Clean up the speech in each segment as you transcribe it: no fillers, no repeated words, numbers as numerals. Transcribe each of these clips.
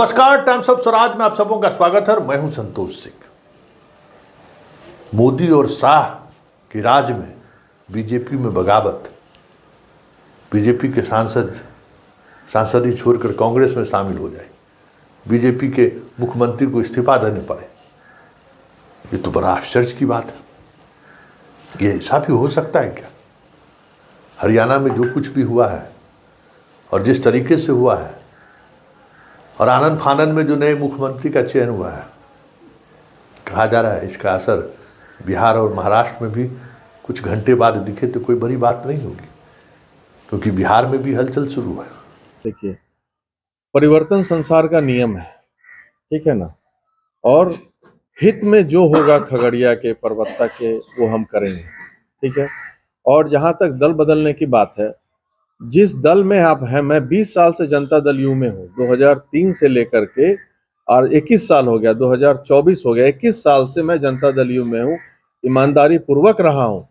नमस्कार, times of Swaraj में आप सबों का स्वागत है। मैं हूं संतोष सिंह। मोदी और शाह के राज में बीजेपी में बगावत, बीजेपी के सांसद ही छोड़कर कांग्रेस में शामिल हो जाए, बीजेपी के मुख्यमंत्री को इस्तीफा देने पड़े, ये तो बड़ा आश्चर्य की बात है। ये ऐसा भी हो सकता है क्या? हरियाणा में जो कुछ भी हुआ है और जिस तरीके से हुआ है, और आनंद फानंद में जो नए मुख्यमंत्री का चयन हुआ है, कहा जा रहा है इसका असर बिहार और महाराष्ट्र में भी कुछ घंटे बाद दिखे तो कोई बड़ी बात नहीं होगी, क्योंकि बिहार में भी हलचल शुरू है। देखिए, परिवर्तन संसार का नियम है, ठीक है ना। और हित में जो होगा खगड़िया के प्रवक्ता के वो हम करेंगे, ठीक है। और जहां तक दल बदलने की बात है, जिस दल में आप हैं, मैं 20 साल से जनता दल यू में हूँ, 2003 से लेकर के, और 21 साल हो गया, 2024 हो गया, 21 साल से मैं जनता दल यू में हूँ, ईमानदारी पूर्वक रहा हूँ।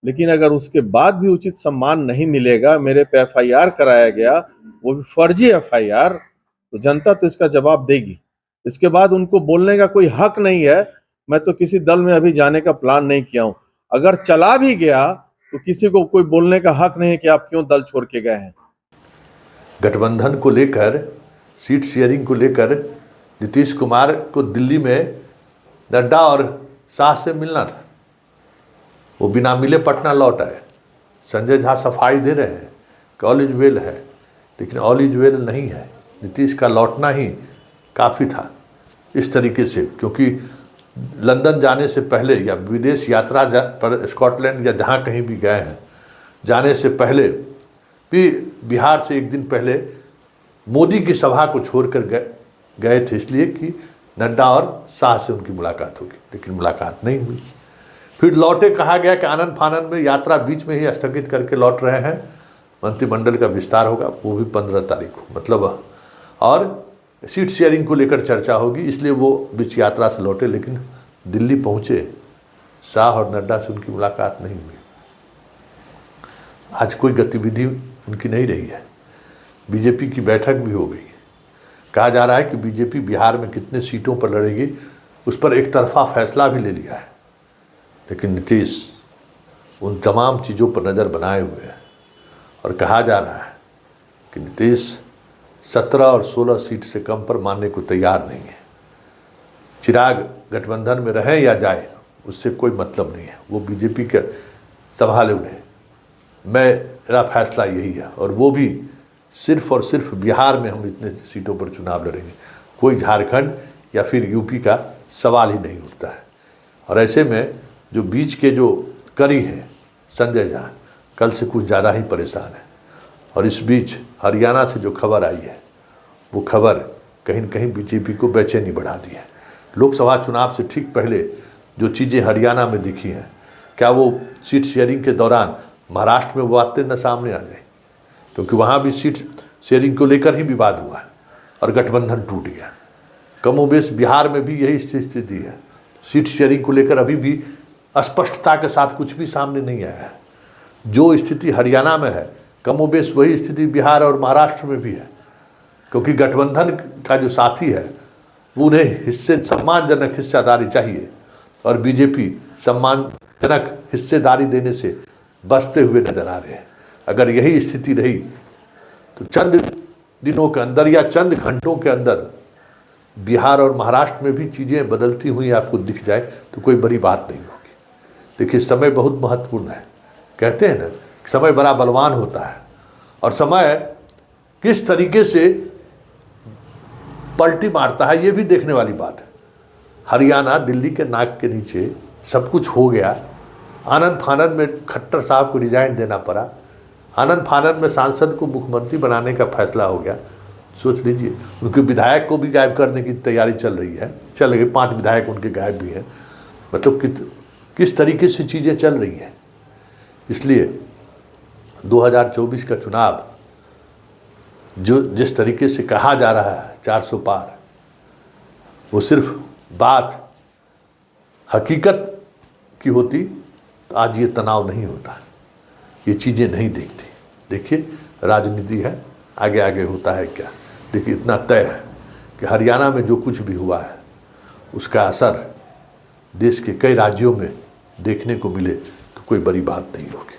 लेकिन अगर उसके बाद भी उचित सम्मान नहीं मिलेगा, मेरे पे FIR कराया गया, वो भी फर्जी FIR, तो जनता तो इसका जवाब देगी। इसके बाद उनको बोलने का कोई हक नहीं है। मैं तो किसी दल में अभी जाने का प्लान नहीं किया हूँ। अगर चला भी गया तो किसी को कोई बोलने का हक नहीं है कि आप क्यों दल छोड़ के गए हैं। गठबंधन को लेकर, सीट शेयरिंग को लेकर नीतीश कुमार को दिल्ली में नड्डा और शाह से मिलना था, वो बिना मिले पटना लौट आए। संजय झा सफाई दे रहे हैं कि ऑल इज वेल है, लेकिन ऑल इज वेल नहीं है। नीतीश का लौटना ही काफ़ी था इस तरीके से, क्योंकि लंदन जाने से पहले या विदेश यात्रा पर स्कॉटलैंड या जहाँ कहीं भी गए हैं, जाने से पहले भी बिहार से एक दिन पहले मोदी की सभा को छोड़कर गए थे, इसलिए कि नड्डा और शाह से उनकी मुलाकात होगी, लेकिन मुलाकात नहीं हुई। फिर लौटे, कहा गया कि आनंद फानंद में यात्रा बीच में ही स्थगित करके लौट रहे हैं, मंत्रिमंडल का विस्तार होगा, वो भी 15 तारीख को, मतलब, और सीट शेयरिंग को लेकर चर्चा होगी, इसलिए वो बीच यात्रा से लौटे। लेकिन दिल्ली पहुँचे, शाह और नड्डा से उनकी मुलाकात नहीं हुई। आज कोई गतिविधि उनकी नहीं रही है। बीजेपी की बैठक भी हो गई, कहा जा रहा है कि बीजेपी बिहार में कितने सीटों पर लड़ेगी उस पर एक तरफा फैसला भी ले लिया है, लेकिन नीतीश उन तमाम चीज़ों पर नज़र बनाए हुए हैं। और कहा जा रहा है कि नीतीश 17 और 16 सीट से कम पर मानने को तैयार नहीं है। चिराग गठबंधन में रहे या जाए, उससे कोई मतलब नहीं है, वो बीजेपी के संभाले उन्हें। मेरा फैसला यही है, और वो भी सिर्फ और सिर्फ बिहार में हम इतने सीटों पर चुनाव लड़ेंगे, कोई झारखंड या फिर यूपी का सवाल ही नहीं उठता है। और ऐसे में जो बीच के जो कड़ी हैं, संजय झा कल से कुछ ज़्यादा ही परेशान है। और इस बीच हरियाणा से जो खबर आई है, वो खबर कहीं न कहीं बीजेपी को बेचैनी बढ़ा दी है। लोकसभा चुनाव से ठीक पहले जो चीज़ें हरियाणा में दिखी हैं, क्या वो सीट शेयरिंग के दौरान महाराष्ट्र में वो बातें न सामने आ जाए? क्योंकि वहाँ भी सीट शेयरिंग को लेकर ही विवाद हुआ है और गठबंधन टूट गया। कमोबेश बिहार में भी यही स्थिति है। सीट शेयरिंग को लेकर अभी भी स्पष्टता के साथ कुछ भी सामने नहीं आया है। जो स्थिति हरियाणा में है, कमोबेश वही स्थिति बिहार और महाराष्ट्र में भी है, क्योंकि गठबंधन का जो साथी है वो उन्हें सम्मानजनक हिस्सेदारी चाहिए, और बीजेपी सम्मानजनक हिस्सेदारी देने से बचते हुए नजर आ रहे हैं। अगर यही स्थिति रही तो चंद दिनों के अंदर या चंद घंटों के अंदर बिहार और महाराष्ट्र में भी चीज़ें बदलती हुई आपको दिख जाए तो कोई बड़ी बात नहीं होगी। देखिए, समय बहुत महत्वपूर्ण है। कहते हैं ना, समय बड़ा बलवान होता है, और समय किस तरीके से पलटी मारता है ये भी देखने वाली बात है। हरियाणा दिल्ली के नाक के नीचे सब कुछ हो गया। आनंद फानंद में खट्टर साहब को रिजाइन देना पड़ा, आनंद फानंद में सांसद को मुख्यमंत्री बनाने का फैसला हो गया। सोच लीजिए, उनके विधायक को भी गायब करने की तैयारी चल रही है, चल रही, 5 विधायक उनके गायब भी हैं। मतलब किस तरीके से चीज़ें चल रही हैं। इसलिए 2024 का चुनाव जो जिस तरीके से कहा जा रहा है 400 पार, वो सिर्फ बात हकीकत की होती तो आज ये तनाव नहीं होता, ये चीज़ें नहीं देखती। देखिए, राजनीति है, आगे आगे होता है क्या। देखिए, इतना तय है कि हरियाणा में जो कुछ भी हुआ है उसका असर देश के कई राज्यों में देखने को मिले तो कोई बड़ी बात नहीं होगी।